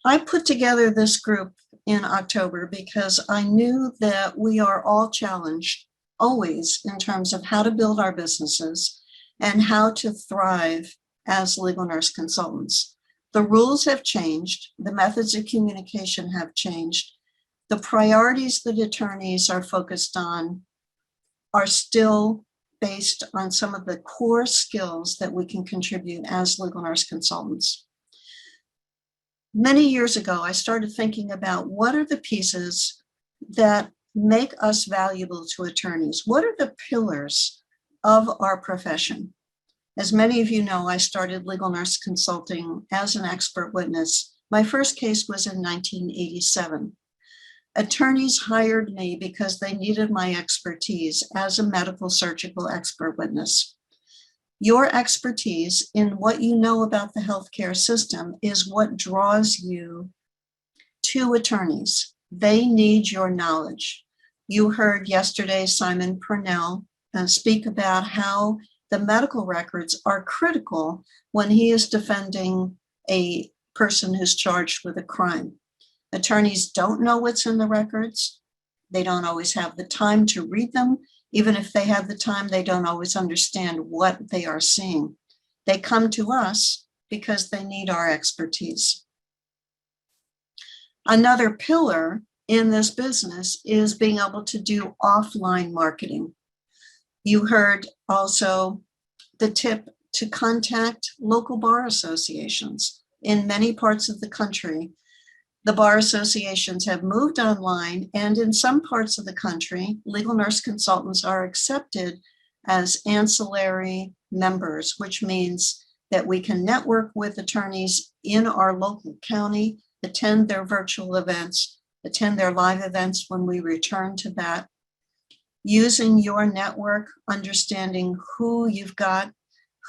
I put together this group in October because I knew that we are all challenged always in terms of how to build our businesses and how to thrive as legal nurse consultants. The rules have changed. The methods of communication have changed. The priorities that attorneys are focused on are still based on some of the core skills that we can contribute as legal nurse consultants. Many years ago, I started thinking about what are the pieces that make us valuable to attorneys? What are the pillars of our profession? As many of you know, I started legal nurse consulting as an expert witness. My first case was in 1987. Attorneys hired me because they needed my expertise as a medical surgical expert witness. Your expertise in what you know about the healthcare system is what draws you to attorneys. They need your knowledge. You heard yesterday Simon Purnell speak about how the medical records are critical when he is defending a person who's charged with a crime. Attorneys don't know what's in the records. They don't always have the time to read them. Even if they have the time, they don't always understand what they are seeing. They come to us because they need our expertise. Another pillar in this business is being able to do offline marketing. You heard also the tip to contact local bar associations. In many parts of the country, the bar associations have moved online, and in some parts of the country, legal nurse consultants are accepted as ancillary members, which means that we can network with attorneys in our local county, attend their virtual events, attend their live events when we return to that. Using your network, understanding who you've got,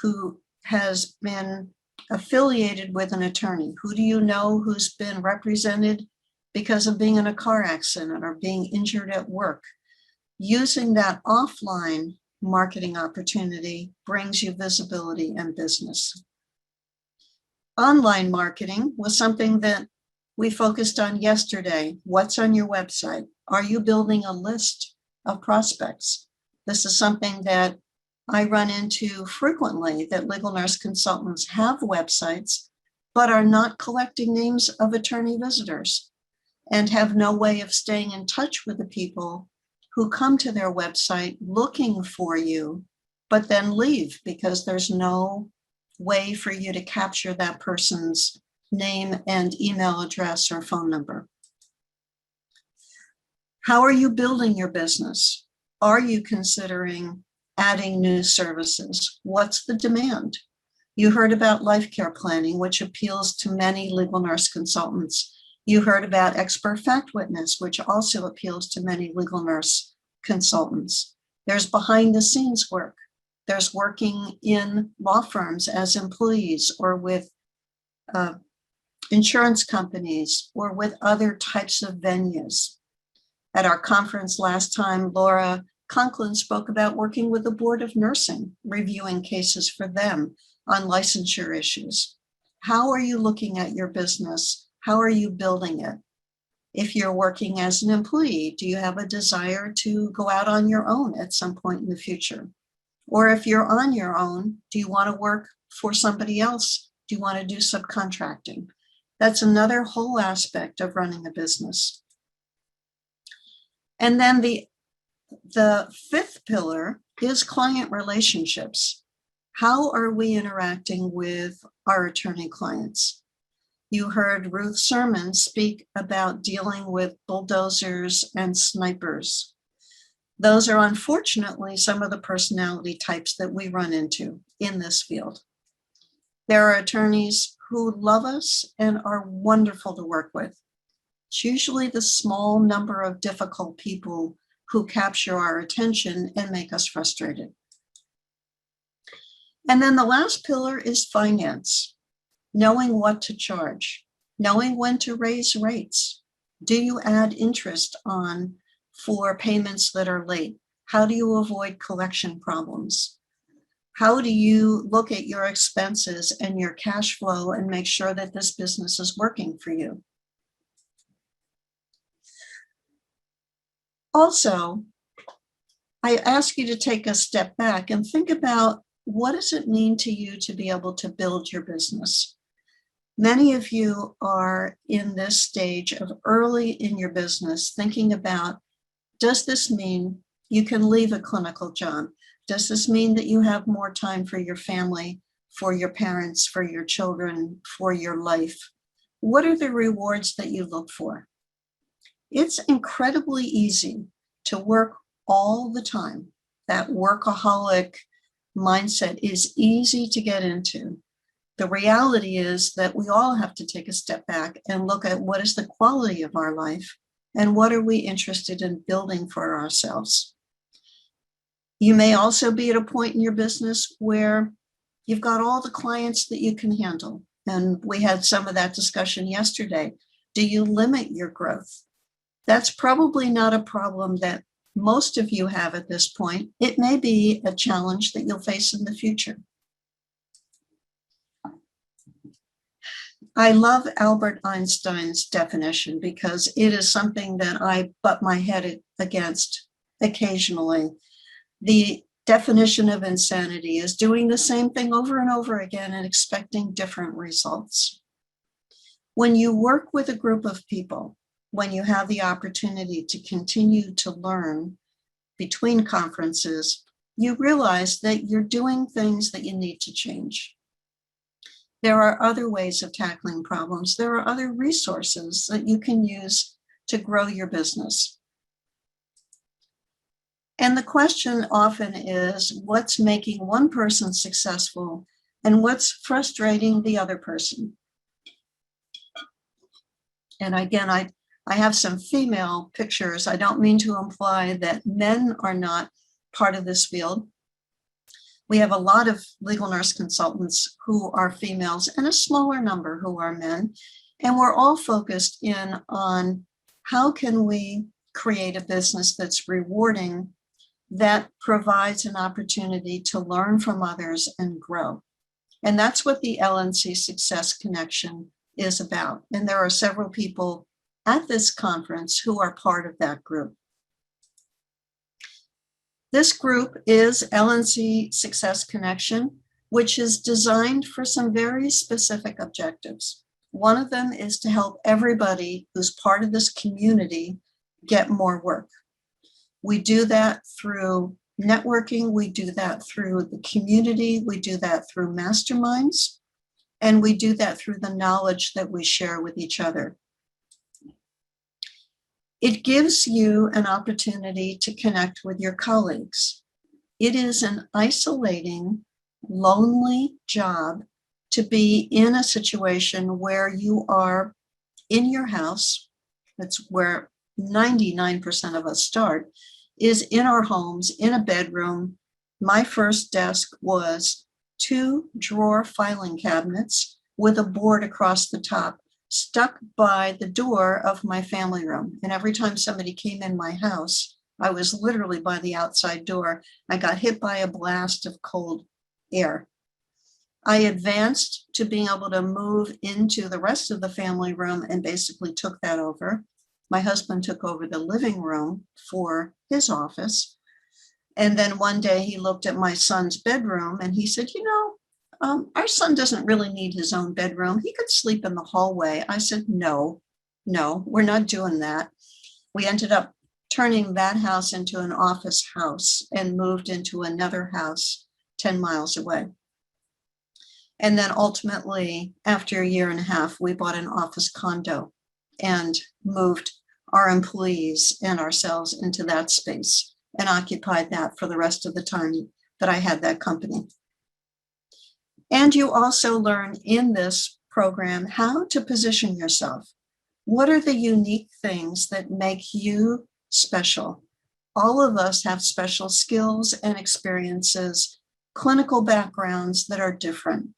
who has been affiliated with an attorney. Who do you know who's been represented because of being in a car accident or being injured at work? Using that offline marketing opportunity brings you visibility and business. Online marketing was something that we focused on yesterday. What's on your website? Are you building a list of prospects? This is something that I run into frequently, that legal nurse consultants have websites, but are not collecting names of attorney visitors and have no way of staying in touch with the people who come to their website looking for you, but then leave because there's no way for you to capture that person's name and email address or phone number. How are you building your business? Are you considering adding new services? What's the demand? You heard about life care planning, which appeals to many legal nurse consultants. You heard about expert fact witness, which also appeals to many legal nurse consultants. There's behind the scenes work. There's working in law firms as employees or with insurance companies or with other types of venues. At our conference last time, Laura Conklin spoke about working with the Board of Nursing, reviewing cases for them on licensure issues. How are you looking at your business? How are you building it? If you're working as an employee, do you have a desire to go out on your own at some point in the future? Or if you're on your own, do you want to work for somebody else? Do you want to do subcontracting? That's another whole aspect of running a business. And then the fifth pillar is client relationships. How are we interacting with our attorney clients? You heard Ruth Sermon speak about dealing with bulldozers and snipers. Those are unfortunately some of the personality types that we run into in this field. There are attorneys who love us and are wonderful to work with. It's usually the small number of difficult people who capture our attention and make us frustrated. And then the last pillar is finance, knowing what to charge, knowing when to raise rates. Do you add interest on for payments that are late? How do you avoid collection problems? How do you look at your expenses and your cash flow and make sure that this business is working for you? Also, I ask you to take a step back and think about, what does it mean to you to be able to build your business? Many of you are in this stage of early in your business thinking about, does this mean you can leave a clinical job? Does this mean that you have more time for your family, for your parents, for your children, for your life? What are the rewards that you look for? It's incredibly easy to work all the time. That workaholic mindset is easy to get into. The reality is that we all have to take a step back and look at, what is the quality of our life and what are we interested in building for ourselves. You may also be at a point in your business where you've got all the clients that you can handle. And we had some of that discussion yesterday. Do you limit your growth? That's probably not a problem that most of you have at this point. It may be a challenge that you'll face in the future. I love Albert Einstein's definition because it is something that I butt my head against occasionally. The definition of insanity is doing the same thing over and over again and expecting different results. When you work with a group of people, when you have the opportunity to continue to learn between conferences, you realize that you're doing things that you need to change. There are other ways of tackling problems. There are other resources that you can use to grow your business. And the question often is, what's making one person successful and what's frustrating the other person? And again, I have some female pictures. I don't mean to imply that men are not part of this field. We have a lot of legal nurse consultants who are females and a smaller number who are men. And we're all focused in on, how can we create a business that's rewarding, that provides an opportunity to learn from others and grow. And that's what the LNC Success Connection is about. And there are several people at this conference who are part of that group. This group is LNC Success Connection, which is designed for some very specific objectives. One of them is to help everybody who's part of this community get more work. We do that through networking, we do that through the community, we do that through masterminds, and we do that through the knowledge that we share with each other. It gives you an opportunity to connect with your colleagues. It is an isolating, lonely job to be in a situation where you are in your house. That's where 99% of us start, is in our homes, in a bedroom. My first desk was 2 drawer filing cabinets with a board across the top, stuck by the door of my family room. And every time somebody came in my house, I was literally by the outside door. I got hit by a blast of cold air. I advanced to being able to move into the rest of the family room and basically took that over. My husband took over the living room for his office. And then one day he looked at my son's bedroom and he said, our son doesn't really need his own bedroom. He could sleep in the hallway. I said, no, we're not doing that. We ended up turning that house into an office house and moved into another house 10 miles away. And then ultimately, after a year and a half, we bought an office condo and moved our employees and ourselves into that space and occupied that for the rest of the time that I had that company. And you also learn in this program how to position yourself. What are the unique things that make you special? All of us have special skills and experiences, clinical backgrounds that are different.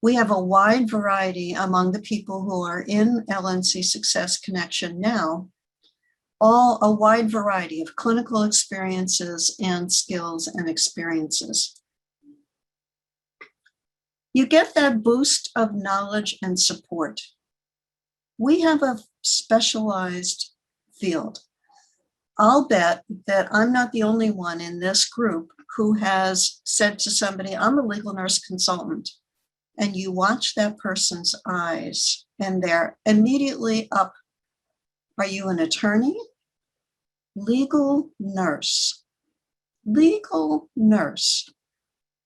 We have a wide variety among the people who are in LNC Success Connection now, all a wide variety of clinical experiences and skills and experiences. You get that boost of knowledge and support. We have a specialized field. I'll bet that I'm not the only one in this group who has said to somebody, I'm a legal nurse consultant. And you watch that person's eyes and they're immediately up. Are you an attorney? Legal nurse. Legal nurse.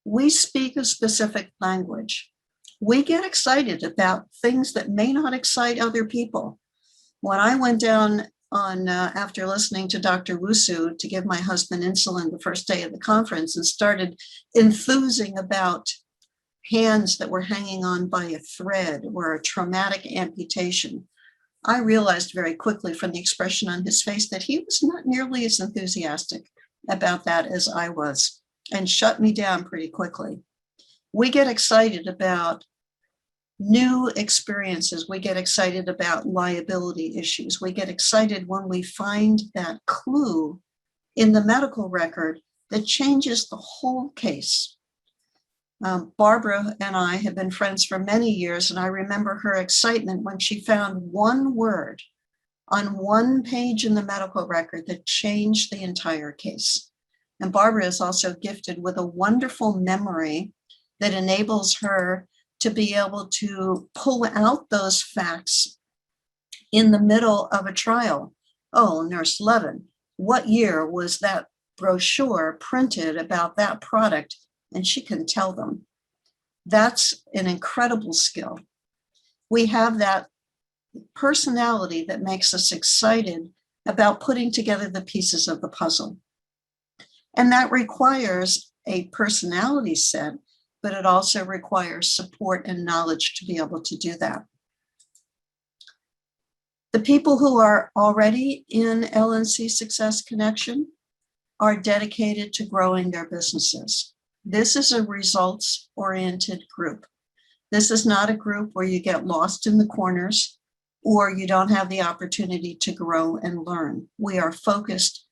We speak a specific language. We get excited about things that may not excite other people. When I went down on after listening to Dr. Wusu to give my husband insulin the first day of the conference and started enthusing about hands that were hanging on by a thread or a traumatic amputation, I realized very quickly from the expression on his face that he was not nearly as enthusiastic about that as I was, and shut me down pretty quickly. We get excited about new experiences. We get excited about liability issues. We get excited when we find that clue in the medical record that changes the whole case. Barbara and I have been friends for many years, and I remember her excitement when she found one word on one page in the medical record that changed the entire case. And Barbara is also gifted with a wonderful memory that enables her to be able to pull out those facts in the middle of a trial. Oh, Nurse Levin, what year was that brochure printed about that product? And she can tell them. That's an incredible skill. We have that personality that makes us excited about putting together the pieces of the puzzle. And that requires a personality set, but it also requires support and knowledge to be able to do that. The people who are already in LNC Success Connection are dedicated to growing their businesses. This is a results-oriented group. This is not a group where you get lost in the corners or you don't have the opportunity to grow and learn. We are focused,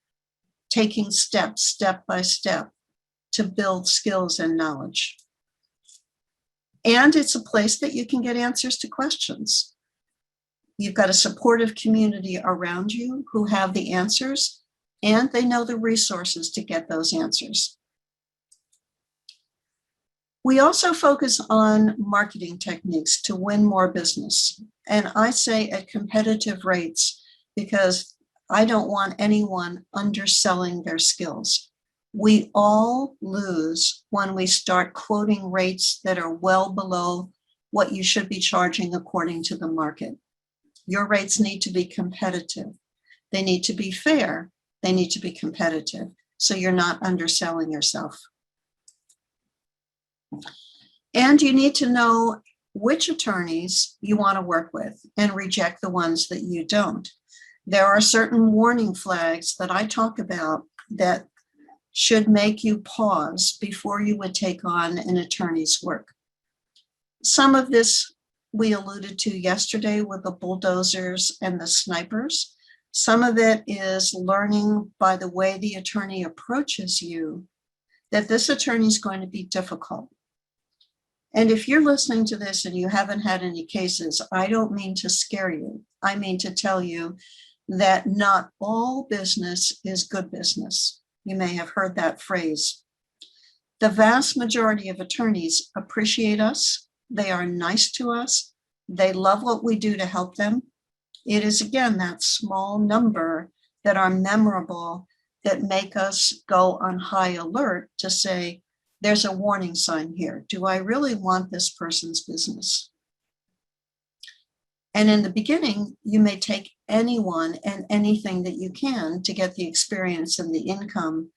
taking steps, step by step, to build skills and knowledge. And it's a place that you can get answers to questions. You've got a supportive community around you who have the answers, and they know the resources to get those answers. We also focus on marketing techniques to win more business. And I say at competitive rates because I don't want anyone underselling their skills. We all lose when we start quoting rates that are well below what you should be charging according to the market. Your rates need to be competitive. They need to be fair. They need to be competitive, so you're not underselling yourself. And you need to know which attorneys you want to work with and reject the ones that you don't. There are certain warning flags that I talk about that should make you pause before you would take on an attorney's work. Some of this we alluded to yesterday with the bulldozers and the snipers. Some of it is learning by the way the attorney approaches you that this attorney is going to be difficult. And if you're listening to this and you haven't had any cases, I don't mean to scare you. I mean to tell you that not all business is good business. You may have heard that phrase. The vast majority of attorneys appreciate us. They are nice to us. They love what we do to help them. It is, again, that small number that are memorable that make us go on high alert to say, there's a warning sign here. Do I really want this person's business? And in the beginning, you may take anyone and anything that you can to get the experience and the income.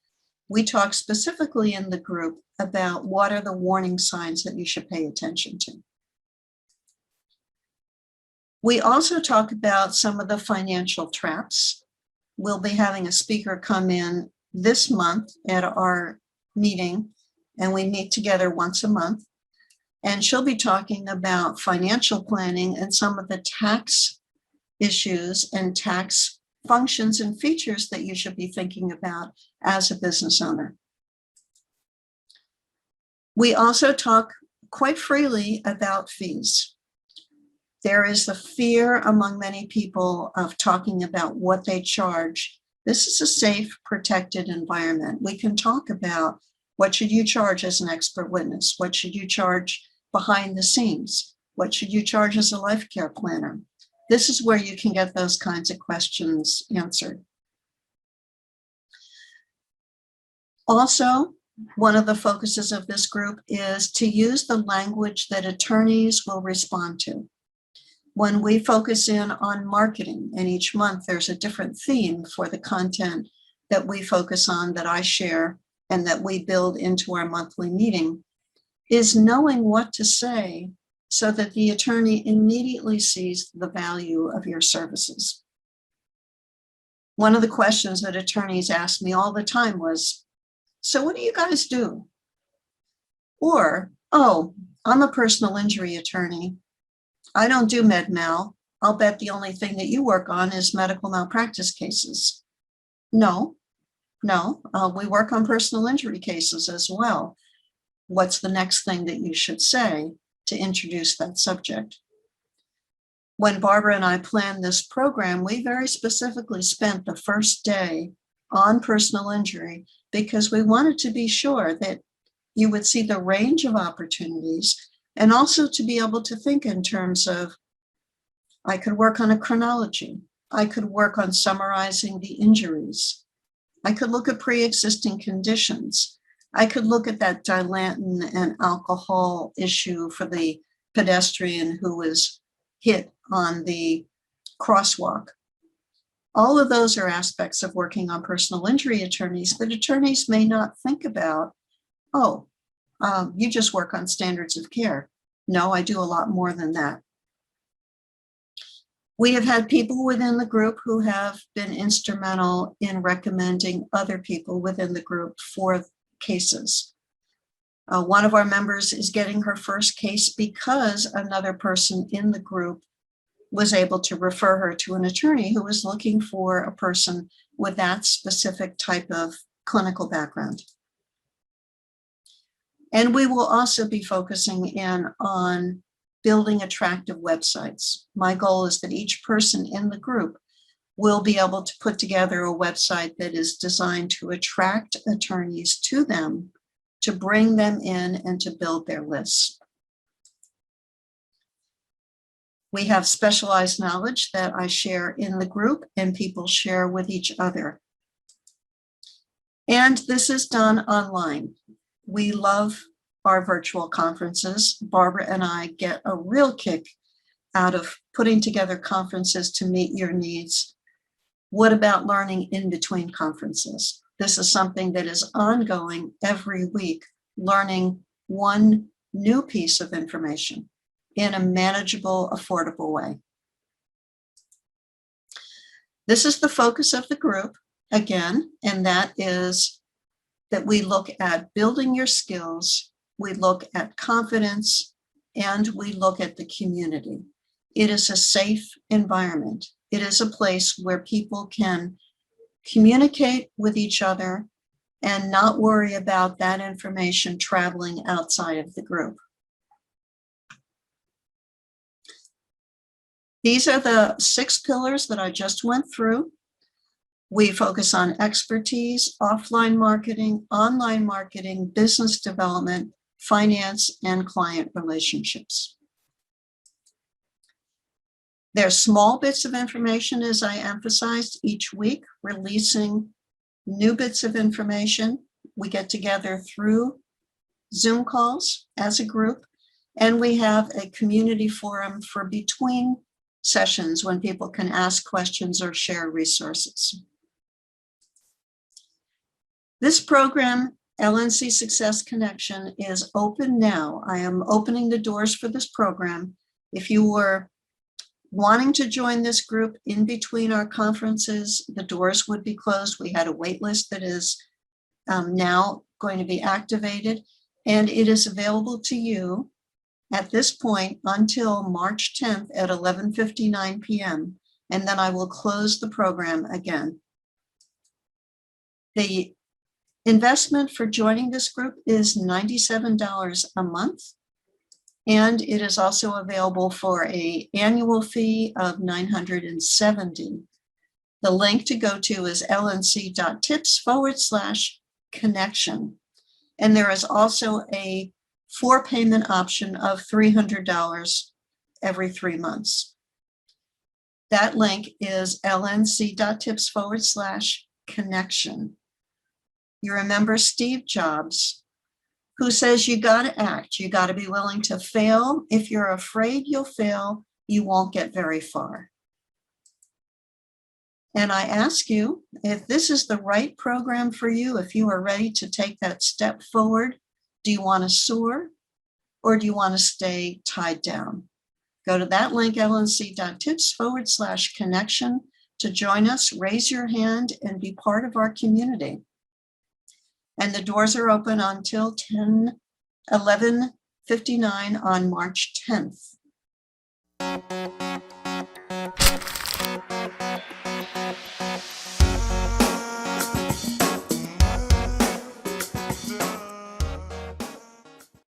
We talk specifically in the group about what are the warning signs that you should pay attention to. We also talk about some of the financial traps. We'll be having a speaker come in this month at our meeting, and we meet together once a month. And she'll be talking about financial planning and some of the tax issues and tax functions and features that you should be thinking about as a business owner. We also talk quite freely about fees. There is the fear among many people of talking about what they charge This is a safe, protected environment. We can talk about what should you charge as an expert witness? What should you charge behind the scenes? What should you charge as a life care planner? This is where you can get those kinds of questions answered. Also, one of the focuses of this group is to use the language that attorneys will respond to. When we focus in on marketing, and each month there's a different theme for the content that we focus on, that I share, and that we build into our monthly meeting, is knowing what to say so that the attorney immediately sees the value of your services. One of the questions that attorneys ask me all the time was, so what do you guys do? Or, oh, I'm a personal injury attorney. I don't do med mal. I'll bet the only thing that you work on is medical malpractice cases. No, we work on personal injury cases as well. What's the next thing that you should say to introduce that subject? When Barbara and I planned this program, we very specifically spent the first day on personal injury because we wanted to be sure that you would see the range of opportunities, and also to be able to think in terms of, I could work on a chronology. I could work on summarizing the injuries. I could look at pre-existing conditions. I could look at that Dilantin and alcohol issue for the pedestrian who was hit on the crosswalk. All of those are aspects of working on personal injury attorneys that attorneys may not think about. Oh, you just work on standards of care. No, I do a lot more than that. We have had people within the group who have been instrumental in recommending other people within the group for cases. One of our members is getting her first case because another person in the group was able to refer her to an attorney who was looking for a person with that specific type of clinical background. And we will also be focusing in on building attractive websites. My goal is that each person in the group will be able to put together a website that is designed to attract attorneys to them, to bring them in and to build their lists. We have specialized knowledge that I share in the group and people share with each other. And this is done online. We love our virtual conferences. Barbara and I get a real kick out of putting together conferences to meet your needs. What about learning in between conferences? This is something that is ongoing every week, learning one new piece of information in a manageable, affordable way. This is the focus of the group, again, and that is that we look at building your skills, we look at confidence, and we look at the community. It is a safe environment. It is a place where people can communicate with each other and not worry about that information traveling outside of the group. These are the 6 pillars that I just went through. We focus on expertise, offline marketing, online marketing, business development, finance, and client relationships. There's small bits of information, as I emphasized, each week, releasing new bits of information. We get together through Zoom calls as a group, and we have a community forum for between sessions when people can ask questions or share resources. This program, LNC Success Connection, is open now. I am opening the doors for this program. If you were wanting to join this group in between our conferences, the doors would be closed. We had a wait list that is now going to be activated, and it is available to you at this point until March 10th at 11:59 p.m. And then I will close the program again. The investment for joining this group is $97 a month. And it is also available for an annual fee of $970. The link to go to is lnc.tips/connection. And there is also a for-payment option of $300 every 3 months. That link is lnc.tips/connection. You remember Steve Jobs, who says you got to act. You got to be willing to fail. If you're afraid you'll fail, you won't get very far. And I ask you, if this is the right program for you, if you are ready to take that step forward, do you want to soar or do you want to stay tied down? Go to that link, lnc.tips/connection, to join us, raise your hand, and be part of our community. And the doors are open until 11:59 on March 10th.